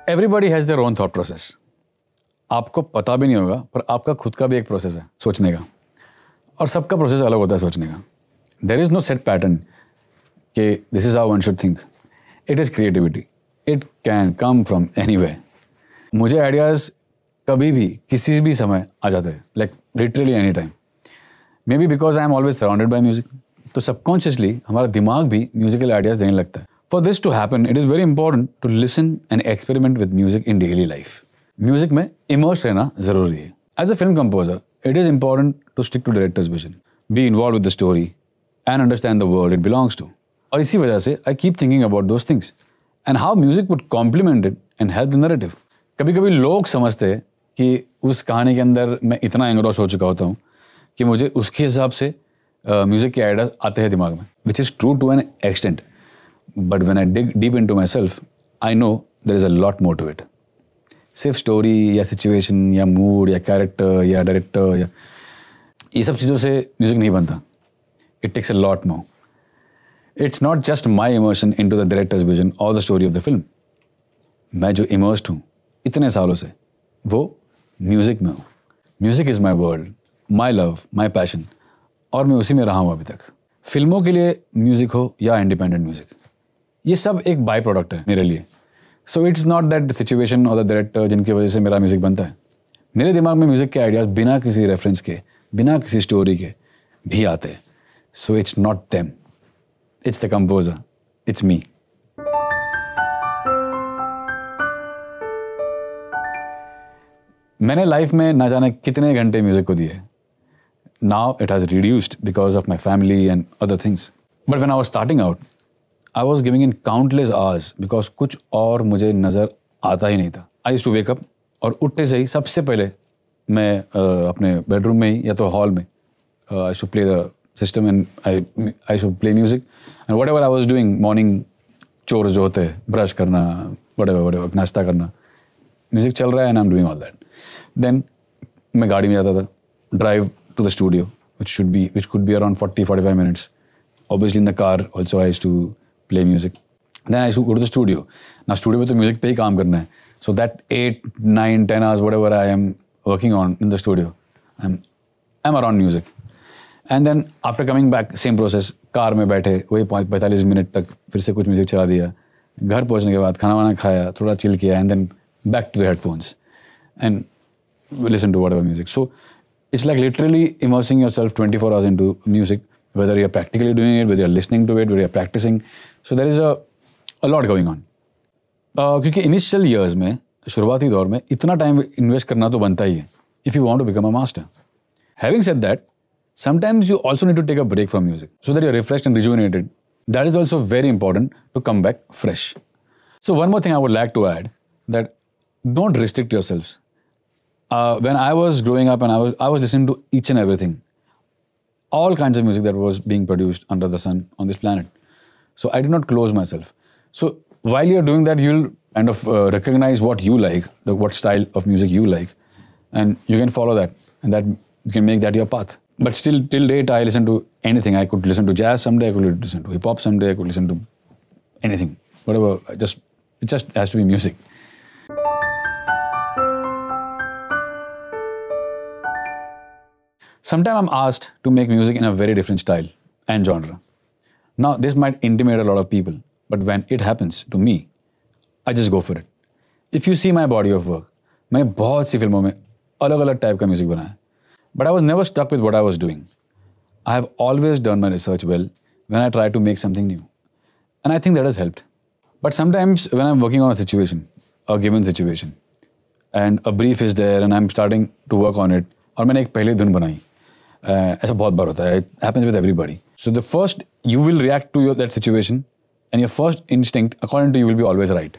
Everybody has their own thought process. आपको पता भी नहीं होगा, पर आपका खुद का भी एक प्रोसेस है सोचने का, और सबका प्रोसेस अलग होता है सोचने का. There is no set pattern कि this is how one should think. It is creativity. It can come from anywhere. मुझे आइडियाज़ कभी भी किसी भी समय आ जाते हैं, like literally any time. Maybe because I am always surrounded by music. तो subconsciously हमारा दिमाग भी म्यूजिकल आइडियाज़ देने लगता है. For this to happen, it is very important to listen and experiment with music in daily life. Music में immerse रहना ज़रूरी है. As a film composer, it is important to stick to director's vision, be involved with the story, and understand the world it belongs to. और इसी वजह से I keep thinking about those things and how music would complement it and help the narrative. कभी-कभी लोग समझते हैं कि उस कहानी के अंदर मैं इतना एंग्रॉस हो चुका होता हूँ कि मुझे उसके हिसाब से म्यूजिक के आइडियाज आते हैं दिमाग में, which is true to an extent. But when I dig deep into myself, I know there is a lot more to it. सिर्फ स्टोरी या सिचुएशन या मूड या कैरेक्टर या डायरेक्टर या ये सब चीज़ों से म्यूजिक नहीं बनता. It takes a lot more. It's not just my immersion into the director's vision or the story of the film. मैं जो immersed हूँ इतने सालों से वो म्यूजिक में हूँ. Music is my world, my love, my passion, और मैं उसी में रहा हूँ अभी तक. फिल्मों के लिए म्यूजिक हो या इंडिपेंडेंट म्यूजिक, ये सब एक बाई प्रोडक्ट है मेरे लिए. So it's not that situation और द डायरेक्टर जिनकी वजह से मेरा म्यूजिक बनता है. मेरे दिमाग में म्यूजिक के आइडियाज़ बिना किसी रेफरेंस के, बिना किसी स्टोरी के भी आते हैं. So it's not them, it's the composer, it's me. मैंने लाइफ में ना जाने कितने घंटे म्यूजिक को दिए. Now it has reduced because of my family and other things. But when I was starting out, I was giving in countless hours because कुछ और मुझे नज़र आता ही नहीं था. I used to wake up और उठते से ही सबसे पहले मैं अपने बेडरूम में ही या तो हॉल में I used to play the system and I used to play music and whatever I was doing, morning chores जो होते हैं, ब्रश करना, whatever, नाश्ता करना, म्यूज़िक चल रहा है and I'm doing all that. Then मैं गाड़ी में जाता था, drive to the studio, which could be around 40-45 minutes. Obviously in the car also I used to play music. Then I used to go to the studio. Now studio में तो music पे ही काम करना है. So that 8, 9, 10 hours whatever I am working on in the studio, I'm around music. And then after coming back, same process. Car में बैठे वही 45 minute तक फिर से कुछ म्यूजिक चला दिया. घर पहुँचने के बाद खाना वाना खाया, थोड़ा चिल किया, and then back to the headphones and listen to whatever music. So it's like literally immersing yourself 24 hours into music. Whether you're practically doing it, whether you're listening to it, whether you're practicing. So there is a lot going on. क्योंकि initial years में, शुरुआती दौर में इतना time invest करना तो बनता ही है if you want to become a master. Having said that, sometimes you also need to take a break from music so that you're refreshed and rejuvenated. That is also very important to come back fresh. So one more thing I would like to add, that don't restrict yourselves. When I was growing up and I was listening to each and everything. All kinds of music that was being produced under the sun on this planet. So I did not close myself. So while you're doing that, you'll kind of recognize what you like, what style of music you like, and you can follow that, and that you can make that your path. But still, till date, I listen to anything. I could listen to jazz someday, I could listen to hip hop someday, I could listen to anything, whatever. It just has to be music. Sometimes I'm asked to make music in a very different style and genre. Now, this might intimidate a lot of people, but when it happens to me, I just go for it. If you see my body of work, मैंने बहुत सी फिल्मों में अलग-अलग type का music बनाया. But I was never stuck with what I was doing. I have always done my research well when I try to make something new. And I think that has helped. But sometimes when I'm working on a situation, a given situation, and a brief is there and I'm starting to work on it, और मैंने एक पहले धुन बनाई. ऐसा बहुत बार होता है. It happens with everybody. So the first you will react to that situation and your first instinct according to you will be always right.